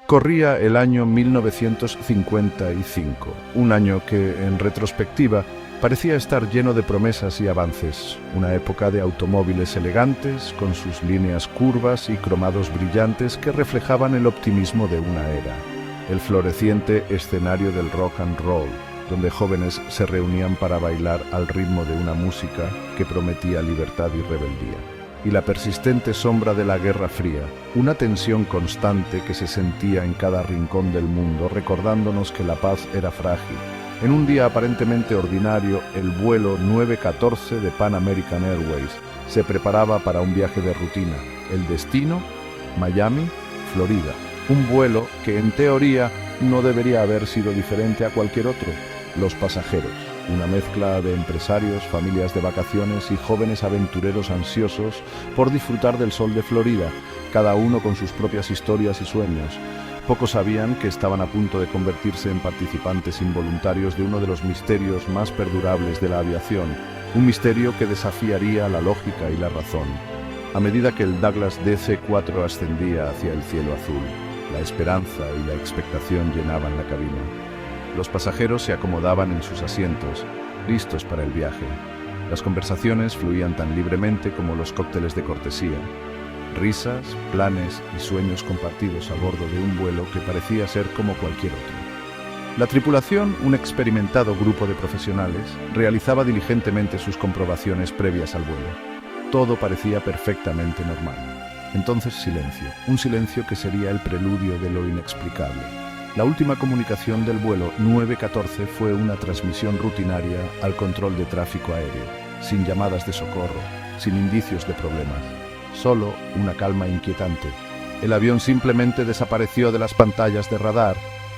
Corría el año 1955, un año que, en retrospectiva, parecía estar lleno de promesas y avances, una época de automóviles elegantes, con sus líneas curvas y cromados brillantes que reflejaban el optimismo de una era, el floreciente escenario del rock and roll, donde jóvenes se reunían para bailar al ritmo de una música que prometía libertad y rebeldía, y la persistente sombra de la Guerra Fría, una tensión constante que se sentía en cada rincón del mundo, recordándonos que la paz era frágil. En un día aparentemente ordinario, el vuelo 914 de Pan American Airways se preparaba para un viaje de rutina. El destino, Miami, Florida. Un vuelo que en teoría no debería haber sido diferente a cualquier otro. Los pasajeros, una mezcla de empresarios, familias de vacaciones y jóvenes aventureros ansiosos por disfrutar del sol de Florida, cada uno con sus propias historias y sueños. Pocos sabían que estaban a punto de convertirse en participantes involuntarios de uno de los misterios más perdurables de la aviación, un misterio que desafiaría la lógica y la razón. A medida que el Douglas DC-4 ascendía hacia el cielo azul, la esperanza y la expectación llenaban la cabina. Los pasajeros se acomodaban en sus asientos, listos para el viaje. Las conversaciones fluían tan libremente como los cócteles de cortesía. Risas, planes y sueños compartidos a bordo de un vuelo que parecía ser como cualquier otro. La tripulación, un experimentado grupo de profesionales, realizaba diligentemente sus comprobaciones previas al vuelo. Todo parecía perfectamente normal. Entonces silencio, un silencio que sería el preludio de lo inexplicable. La última comunicación del vuelo 914 fue una transmisión rutinaria al control de tráfico aéreo, sin llamadas de socorro, sin indicios de problemas. Solo una calma inquietante. El avión simplemente desapareció de las pantallas de radar,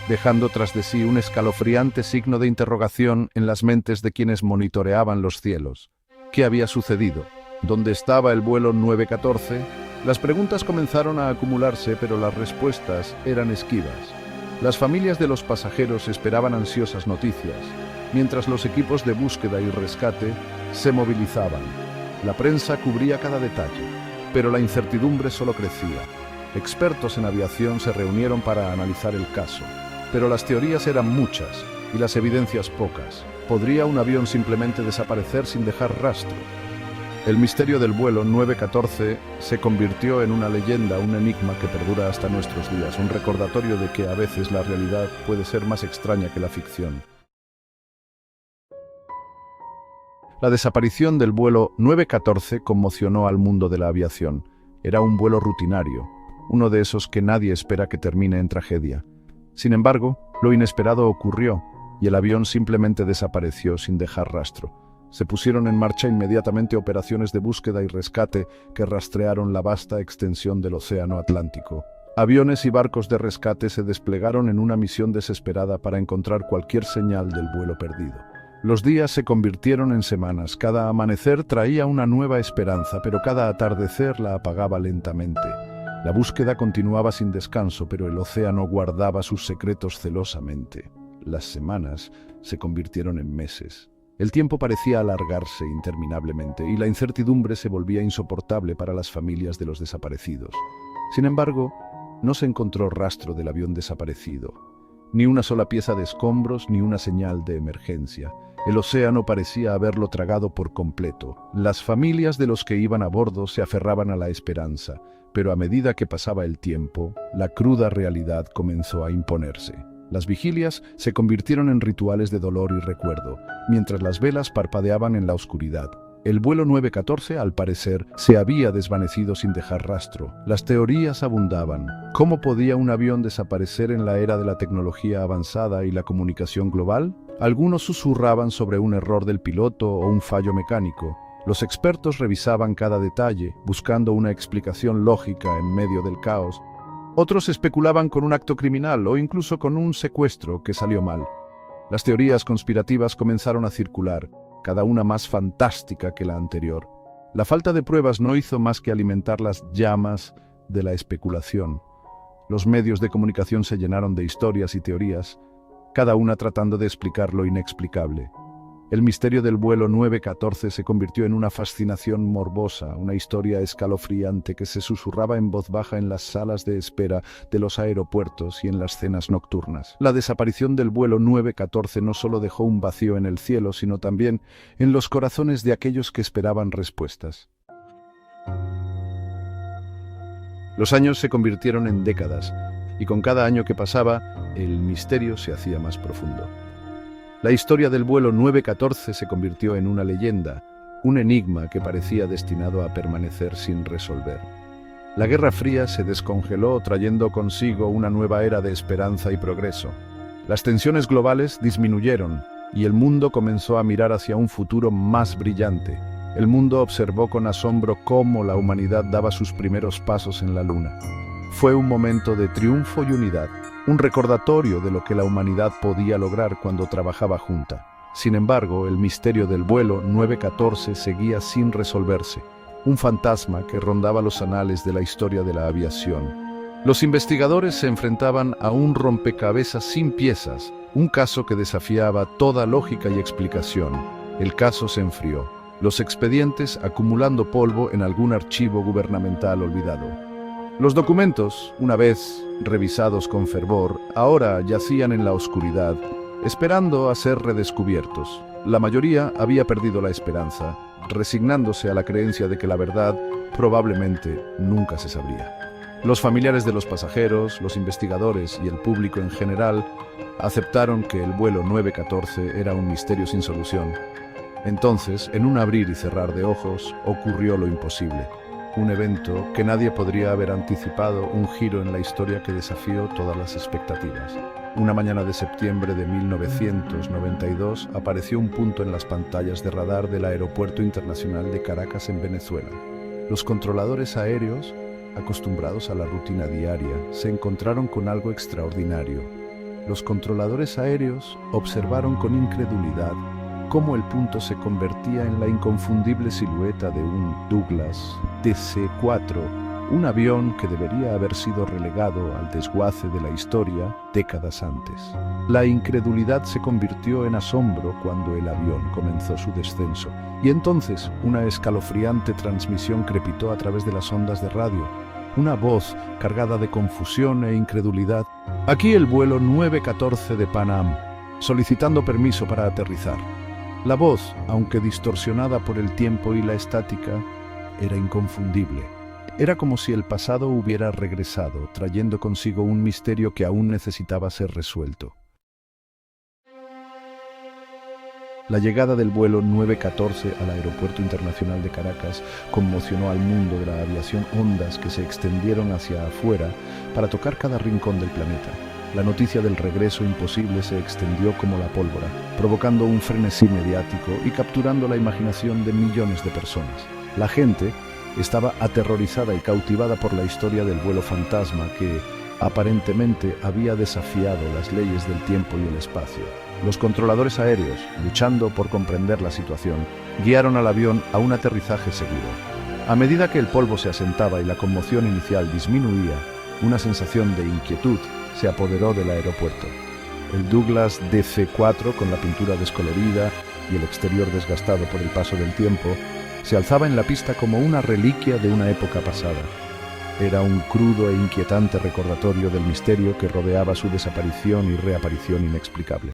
dejando tras de sí un escalofriante signo de interrogación en las mentes de quienes monitoreaban los cielos. ¿Qué había sucedido? ¿Dónde estaba el vuelo 914? Las preguntas comenzaron a acumularse, pero las respuestas eran esquivas. Las familias de los pasajeros esperaban ansiosas noticias, mientras los equipos de búsqueda y rescate se movilizaban. La prensa cubría cada detalle, pero la incertidumbre solo crecía. Expertos en aviación se reunieron para analizar el caso, pero las teorías eran muchas y las evidencias pocas. ¿Podría un avión simplemente desaparecer sin dejar rastro? El misterio del vuelo 914 se convirtió en una leyenda, un enigma que perdura hasta nuestros días, un recordatorio de que a veces la realidad puede ser más extraña que la ficción. La desaparición del vuelo 914 conmocionó al mundo de la aviación. Era un vuelo rutinario, uno de esos que nadie espera que termine en tragedia. Sin embargo, lo inesperado ocurrió, y el avión simplemente desapareció sin dejar rastro. Se pusieron en marcha inmediatamente operaciones de búsqueda y rescate que rastrearon la vasta extensión del Océano Atlántico. Aviones y barcos de rescate se desplegaron en una misión desesperada para encontrar cualquier señal del vuelo perdido. Los días se convirtieron en semanas, cada amanecer traía una nueva esperanza, pero cada atardecer la apagaba lentamente. La búsqueda continuaba sin descanso, pero el océano guardaba sus secretos celosamente. Las semanas se convirtieron en meses. El tiempo parecía alargarse interminablemente y la incertidumbre se volvía insoportable para las familias de los desaparecidos. Sin embargo, no se encontró rastro del avión desaparecido. Ni una sola pieza de escombros, ni una señal de emergencia. El océano parecía haberlo tragado por completo. Las familias de los que iban a bordo se aferraban a la esperanza, pero a medida que pasaba el tiempo, la cruda realidad comenzó a imponerse. Las vigilias se convirtieron en rituales de dolor y recuerdo, mientras las velas parpadeaban en la oscuridad. El vuelo 914, al parecer, se había desvanecido sin dejar rastro. Las teorías abundaban. ¿Cómo podía un avión desaparecer en la era de la tecnología avanzada y la comunicación global? Algunos susurraban sobre un error del piloto o un fallo mecánico. Los expertos revisaban cada detalle, buscando una explicación lógica en medio del caos. Otros especulaban con un acto criminal o incluso con un secuestro que salió mal. Las teorías conspirativas comenzaron a circular, cada una más fantástica que la anterior. La falta de pruebas no hizo más que alimentar las llamas de la especulación. Los medios de comunicación se llenaron de historias y teorías, cada una tratando de explicar lo inexplicable. El misterio del vuelo 914 se convirtió en una fascinación morbosa, una historia escalofriante que se susurraba en voz baja en las salas de espera de los aeropuertos y en las cenas nocturnas. La desaparición del vuelo 914 no solo dejó un vacío en el cielo, sino también en los corazones de aquellos que esperaban respuestas. Los años se convirtieron en décadas, y con cada año que pasaba, el misterio se hacía más profundo. La historia del vuelo 914 se convirtió en una leyenda, un enigma que parecía destinado a permanecer sin resolver. La Guerra Fría se descongeló, trayendo consigo una nueva era de esperanza y progreso. Las tensiones globales disminuyeron y el mundo comenzó a mirar hacia un futuro más brillante. El mundo observó con asombro cómo la humanidad daba sus primeros pasos en la Luna. Fue un momento de triunfo y unidad, un recordatorio de lo que la humanidad podía lograr cuando trabajaba junta. Sin embargo, el misterio del vuelo 914 seguía sin resolverse, un fantasma que rondaba los anales de la historia de la aviación. Los investigadores se enfrentaban a un rompecabezas sin piezas, un caso que desafiaba toda lógica y explicación. El caso se enfrió, los expedientes acumulando polvo en algún archivo gubernamental olvidado. Los documentos, una vez revisados con fervor, ahora yacían en la oscuridad, esperando a ser redescubiertos. La mayoría había perdido la esperanza, resignándose a la creencia de que la verdad probablemente nunca se sabría. Los familiares de los pasajeros, los investigadores y el público en general aceptaron que el vuelo 914 era un misterio sin solución. Entonces, en un abrir y cerrar de ojos, ocurrió lo imposible. Un evento que nadie podría haber anticipado, un giro en la historia que desafió todas las expectativas. Una mañana de septiembre de 1992 apareció un punto en las pantallas de radar del Aeropuerto Internacional de Caracas en Venezuela. Los controladores aéreos, acostumbrados a la rutina diaria, se encontraron con algo extraordinario. Los controladores aéreos observaron con incredulidad cómo el punto se convertía en la inconfundible silueta de un Douglas DC-4, un avión que debería haber sido relegado al desguace de la historia décadas antes. La incredulidad se convirtió en asombro cuando el avión comenzó su descenso, y entonces una escalofriante transmisión crepitó a través de las ondas de radio. Una voz cargada de confusión e incredulidad. Aquí el vuelo 914 de Pan Am, solicitando permiso para aterrizar. La voz, aunque distorsionada por el tiempo y la estática, era inconfundible. Era como si el pasado hubiera regresado, trayendo consigo un misterio que aún necesitaba ser resuelto. La llegada del vuelo 914 al Aeropuerto Internacional de Caracas conmocionó al mundo de la aviación, ondas que se extendieron hacia afuera para tocar cada rincón del planeta. La noticia del regreso imposible se extendió como la pólvora, provocando un frenesí mediático y capturando la imaginación de millones de personas. La gente estaba aterrorizada y cautivada por la historia del vuelo fantasma que, aparentemente, había desafiado las leyes del tiempo y el espacio. Los controladores aéreos, luchando por comprender la situación, guiaron al avión a un aterrizaje seguro. A medida que el polvo se asentaba y la conmoción inicial disminuía, una sensación de inquietud se apoderó del aeropuerto. El Douglas DC-4, con la pintura descolorida y el exterior desgastado por el paso del tiempo, se alzaba en la pista como una reliquia de una época pasada. Era un crudo e inquietante recordatorio del misterio que rodeaba su desaparición y reaparición inexplicable.